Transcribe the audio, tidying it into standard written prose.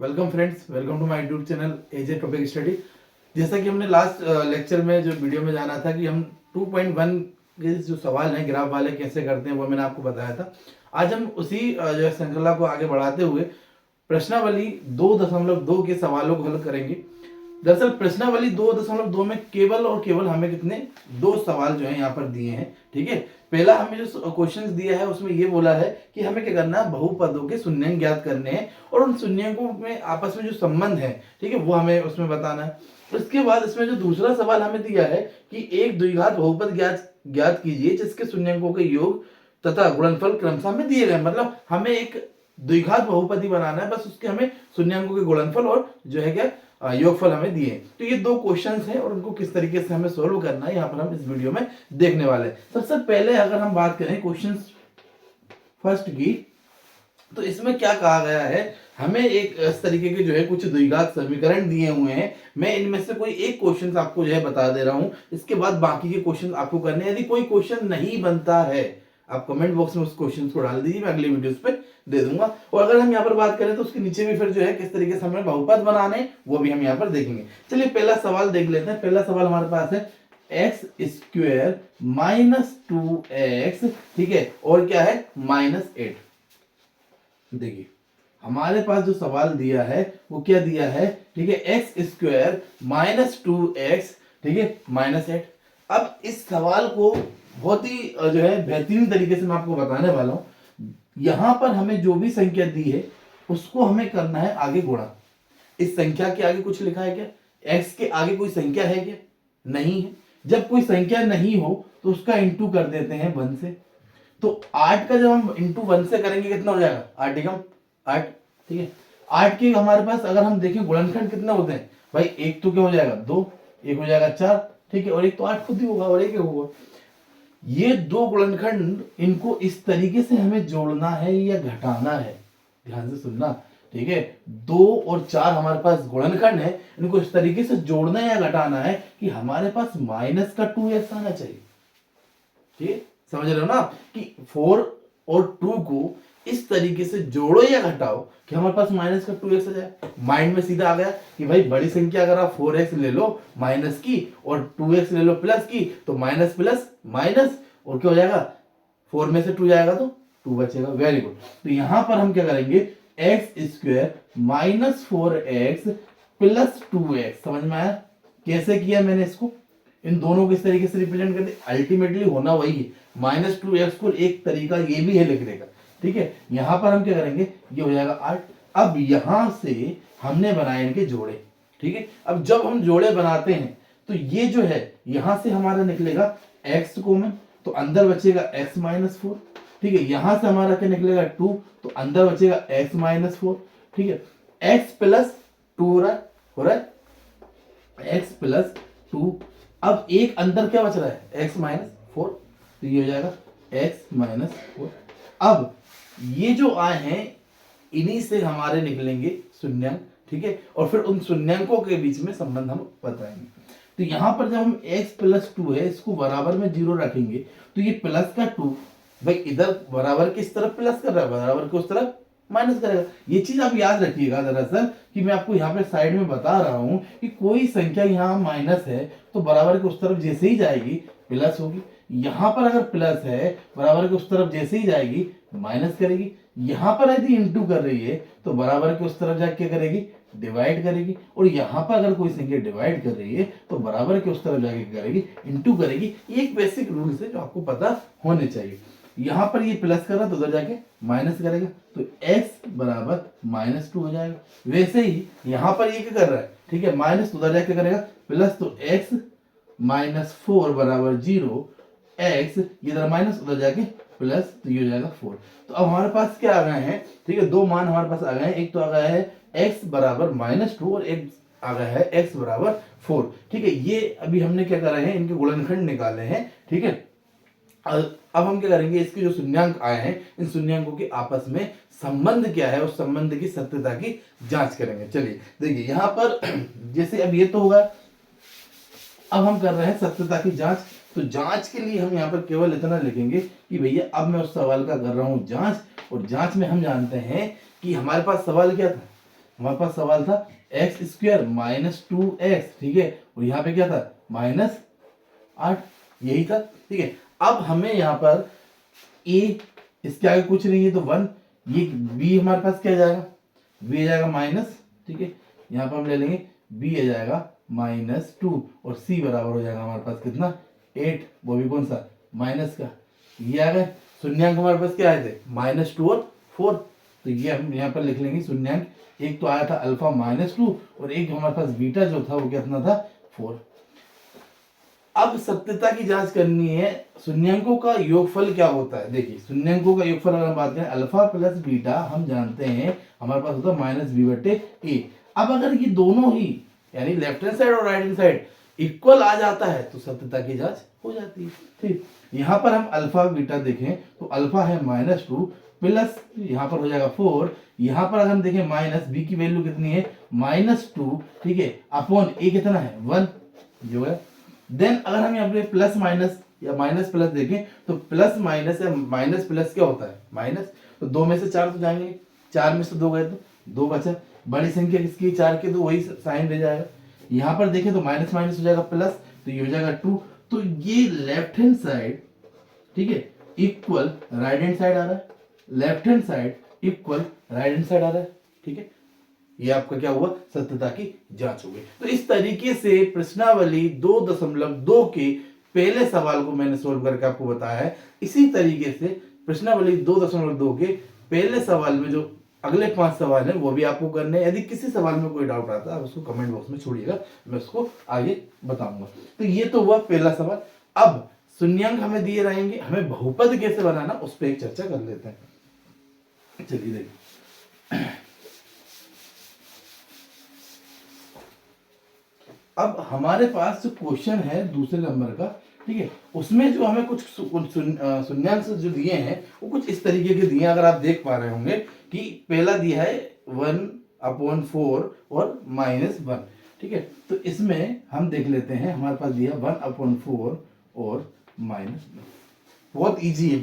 Welcome friends, welcome to my YouTube channel AJ topic study. जैसा कि हमने last lecture में जो वीडियो में जाना था कि हम 2.1 के जो सवाल हैं ग्राफ वाले कैसे करते हैं वो मैंने आपको बताया था। आज हम उसी जो है श्रृंखला को आगे बढ़ाते हुए प्रश्नावली 2.2 के सवालों को हल करेंगे। दरअसल प्रश्नावली 2.2 में केवल और केवल हमें कितने दो सवाल जो है यहाँ पर दिए हैं। ठीक है, पहला हमें जो क्वेश्चन दिया है उसमें ये बोला है कि हमें क्या करना है, बहुपदों के शून्यंक ज्ञात करने हैं और उन शून्यंकों में आपस में जो संबंध है, ठीक है, वो हमें उसमें बताना है। उसके बाद इसमें जो दूसरा सवाल हमें दिया है कि एक द्विघात बहुपद ज्ञात ज्ञात कीजिए जिसके शून्यंकों के योग तथा गुणनफल क्रमशः में दिए गए। मतलब हमें एक द्विघात बहुपदी बनाना है, बस उसके हमें शून्यंकों के गुणनफल और जो है क्या योगफल हमें दिए। तो ये दो क्वेश्चंस हैं और उनको किस तरीके से हमें सोल्व करना है यहाँ पर हम इस वीडियो में देखने वाले हैं। सबसे पहले अगर हम बात करें क्वेश्चन फर्स्ट की, तो इसमें क्या कहा गया है, हमें एक इस तरीके के जो है कुछ द्विघात समीकरण दिए हुए हैं। मैं इनमें से कोई एक क्वेश्चन आपको जो है बता दे रहा हूं, इसके बाद बाकी के क्वेश्चन आपको करने हैं। यदि कोई क्वेश्चन नहीं बनता है आप कमेंट बॉक्स में उस क्वेश्चन को डाल दीजिए, मैं अगली वीडियोस पे दे दूंगा। और अगर हम यहाँ पर बात करें तो उसके नीचे भी फिर जो है किस तरीके से हमें बहुपद बनाने वो भी हम यहाँ पर देखेंगे। चलिए पहला सवाल देख लेते हैं। पहला सवाल हमारे पास है एक्स स्क्वेयर माइनस 2x, ठीक है, और क्या है -8। देखिए हमारे पास जो सवाल दिया है वो क्या दिया है, ठीक है, एक्स स्क्वायर -2x, ठीक है, -8। अब इस सवाल को बहुत ही जो है बेहतरीन तरीके से मैं आपको बताने वाला हूं। यहां पर हमें जो भी संख्या दी है उसको हमें करना है आगे गुणा। इस संख्या के आगे कुछ लिखा है क्या? एक्स के आगे कोई संख्या है क्या? नहीं है। जब कोई संख्या नहीं हो तो उसका इंटू कर देते हैं 1 से। तो 8 का जब हम इंटू 1 से करेंगे कितना हो जाएगा? 8 एकम 8, ठीक है। 8 के हमारे पास अगर हम देखें गुणनखंड कितने होते हैं भाई, एक तो क्या हो जाएगा 2, एक हो जाएगा 4, ठीक है, और एक तो 8 खुद ही होगा और एक होगा। ये दो गुणनखंड, इनको इस तरीके से हमें जोड़ना है या घटाना है, ध्यान से सुनना, ठीक है। 2 और 4 हमारे पास गुणनखंड है, इनको इस तरीके से जोड़ना या घटाना है कि हमारे पास माइनस का 2x आना चाहिए। ठीक है, समझ रहे हो ना कि 4 और 2 को इस तरीके से जोड़ो या घटाओ कि हमारे पास माइनस का 2x आ जाए। माइंड में सीधा आ गया कि भाई बड़ी संख्या अगर आप 4x ले लो माइनस की और 2x ले लो प्लस की, तो माइनस प्लस माइनस और क्या हो जाएगा, 4 में से 2 जाएगा तो 2 बचेगा। Very good. तो यहां पर हम क्या करेंगे, x square -4x plus 2x, समझ में आया कैसे किया मैंने इसको? इन दोनों को इस तरीके से रिप्रेजेंट करते, अल्टीमेटली होना वही है। -2x को एक तरीका ये भी है लिखने का, ठीक है। यहां पर हम क्या करेंगे, ये हो जाएगा 8। अब यहां से हमने बनाए इनके जोड़े, ठीक है। अब जब हम जोड़े बनाते हैं तो ये जो है यहां से हमारा निकलेगा x कॉमन, तो अंदर बचेगा x -4, ठीक है। यहां से हमारा क्या निकलेगा 2, तो अंदर बचेगा x -4, ठीक है। x प्लस 2 हो रहा है x प्लस 2। अब एक अंदर क्या बच रहा है x -4, तो ये हो जाएगा x -4। अब ये जो आए हैं इन्हीं से हमारे निकलेंगे शून्यंक, ठीक है, और फिर उन शून्यंकों के बीच में संबंध हम बताएंगे। तो यहां पर जब हम x प्लस 2 है इसको बराबर में 0 रखेंगे तो ये प्लस का 2 भाई इधर बराबर के इस तरफ प्लस कर रहा है, बराबर के उस तरफ माइनस करेगा। ये चीज आप याद रखिएगा दरअसल कि मैं आपको यहाँ पे साइड में बता रहा हूं कि कोई संख्या यहाँ माइनस है तो बराबर के उस तरफ जैसे ही जाएगी प्लस होगी। यहां पर अगर प्लस है बराबर के उस तरफ जैसे ही जाएगी माइनस करेगी। यहां पर यदि इंटू कर रही है तो बराबर के उस तरफ जाके क्या करेगी, डिवाइड करेगी। और यहां पर अगर कोई संख्या डिवाइड कर रही है तो बराबर के उस तरफ जाके करेगी, इंटू करेगी। ये एक बेसिक रूल्स है जो आपको पता होने चाहिए। यहां पर ये प्लस कर रहा तो उधर जाके माइनस करेगा, तो x बराबर -2 हो जाएगा। वैसे ही यहां पर ये क्या कर रहा है, ठीक है, माइनस तो उधर जाके करेगा प्लस, तो x -4 बराबर 0, x इधर माइनस उधर जाके प्लस, तो ये हो जाएगा 4। तो अब हमारे पास क्या आ गए हैं, ठीक है, दो मान हमारे पास आ गए हैं। एक तो आ गया है x बराबर -2 और एक आ गया है x बराबर 4, ठीक है। ये अभी हमने क्या करा है, इनके गुणनखंड निकाले हैं, ठीक है। अब हम क्या करेंगे, इसके जो शून्यंक आए हैं इन शून्यंकों के आपस में संबंध क्या है, उस संबंध की सत्यता की जांच करेंगे। चलिए देखिए यहां पर जैसे अब ये तो होगा, अब हम कर रहे हैं सत्यता की जांच। तो जांच के लिए हम यहाँ पर केवल इतना लिखेंगे कि भैया अब मैं उस सवाल का कर रहा हूं जांच, और जांच में हम जानते हैं कि हमारे पास सवाल क्या था, हमारे पास सवाल था एक्स स्क्वायर माइनस 2x, ठीक है, और यहाँ पे क्या था -8, यही था, ठीक है। अब हमें यहाँ पर a, इसके आगे कुछ नहीं है तो 1, ये b हमारे पास क्या आ जाएगा, b आ जाएगा माइनस, ठीक है, यहाँ पर हम ले लेंगे b आ जाएगा -2 और c बराबर हो जाएगा हमारे पास कितना 8, वो भी कौन सा माइनस का। ये आ गए शून्यांक हमारे पास क्या आए थे -2 और 4, तो ये हम यहाँ पर लिख लेंगे शून्यांक। एक तो आया था अल्फा -2 और एक हमारे पास बीटा जो था वो कितना था 4। अब सत्यता की जांच करनी है, शून्यांकों का योगफल क्या होता है। देखिए शून्यांकों का योगफल अगर हम बात करें अल्फा प्लस बीटा, हम जानते हैं हमारे पास होता है -b/a। अब अगर ये दोनों ही यानी लेफ्ट हैंड साइड और राइट हैंड साइड इक्वल आ जाता है तो सत्यता की जांच हो जाती है। ठीक, यहाँ पर हम अल्फा बीटा देखें तो अल्फा है -2 प्लस यहाँ पर हो जाएगा 4, यहाँ पर अगर हम देखें माइनस b की वैल्यू कितनी है -2, ठीक है, अपॉन a कितना है 1, जो है। देन अगर हम यहाँ पे प्लस माइनस या माइनस प्लस देखें तो प्लस माइनस या माइनस प्लस क्या होता है माइनस, तो 2 में से 4 तो जाएंगे, 4 में से 2 गए तो 2 बचा, बड़ी संख्या किसकी 4 की, तो वही साइन रह जाएगा। यहाँ पर देखें तो माइनस माइनस हो जाएगा प्लस, तो ये हो जाएगा 2, तो ये लेफ्ट हैंड साइड, ठीक है, इक्वल राइट हैंड साइड आ रहा है, left hand side equal right hand side आ रहा है, ठीक है। ये आपका क्या हुआ सत्यता की जांच हो गई। तो इस तरीके से प्रश्नावली 2.2 के पहले सवाल को मैंने सोल्व करके आपको बताया है। इसी तरीके से प्रश्नावली 2.2 के पहले सवाल में जो अगले 5 सवाल हैं वो भी आपको करने हैं। यदि किसी सवाल में कोई डाउट आता है आप उसको कमेंट बॉक्स में छोड़िएगा, मैं उसको आगे बताऊंगा। तो ये तो हुआ पहला सवाल। अब शून्यांक हमें दिए रहेंगे, हमें बहुपद कैसे बनाना उस पर एक चर्चा कर लेते हैं। चलिए देखिए, अब हमारे पास जो क्वेश्चन है दूसरे नंबर का, ठीक है, उसमें जो हमें कुछ शून्यांक जो दिए हैं वो कुछ इस तरीके के दिए हैं। अगर आप देख पा रहे होंगे कि पहला दिया है 1/4 और -1, ठीक है, तो इसमें हम देख लेते हैं। हमारे पास दिया 1/4 और -1, बहुत इजी है।